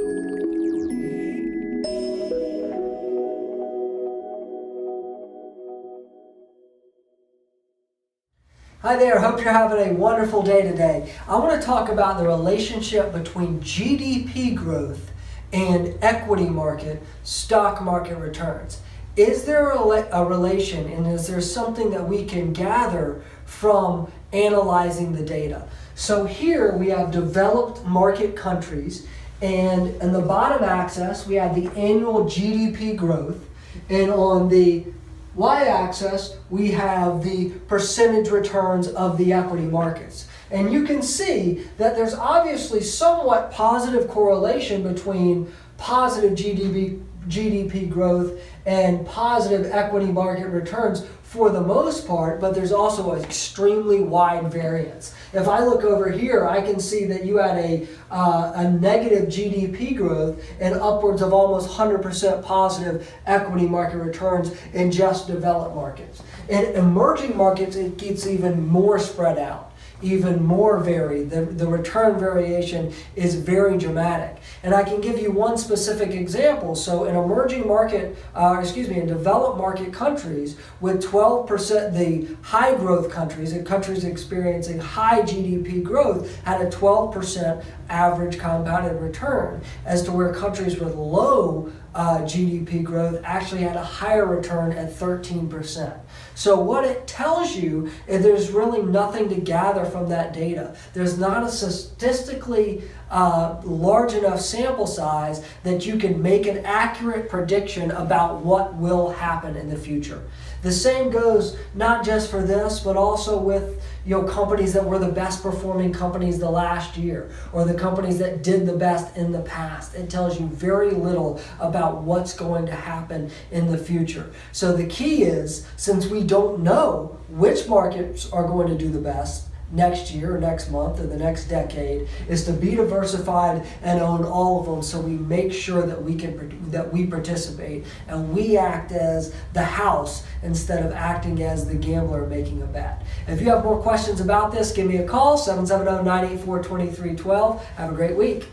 Hi there, hope you're having a wonderful day today. I want to talk about the relationship between GDP growth and equity market, stock market returns. Is there a relation, and is there something that we can gather from analyzing the data? So here we have developed market countries, and in the bottom axis we have the annual GDP growth, and on the y-axis, we have the percentage returns of the equity markets. And you can see that there's obviously somewhat positive correlation between positive GDP growth and positive equity market returns for the most part, but there's also an extremely wide variance. If I look over here, I can see that you had a negative GDP growth and upwards of almost 100% positive equity market returns in just developed markets. In emerging markets, it gets even more spread out, even more varied. The return variation is very dramatic. And I can give you one specific example. So in in developed market countries with 12%, the high growth countries and countries experiencing high GDP growth had a 12% average compounded return, as to where countries with low GDP growth actually had a higher return at 13%. So what it tells you is there's really nothing to gather from that data. There's not a statistically large enough sample size that you can make an accurate prediction about what will happen in the future. The same goes not just for this, but also with companies that were the best performing companies the last year, or the companies that did the best in the past. It tells you very little about what's going to happen in the future. So the key is, since we don't know which markets are going to do the best next year, or next month, or the next decade, is to be diversified and own all of them, so we make sure that we participate and we act as the house instead of acting as the gambler making a bet. If you have more questions about this, give me a call, 770-984-2312. Have a great week.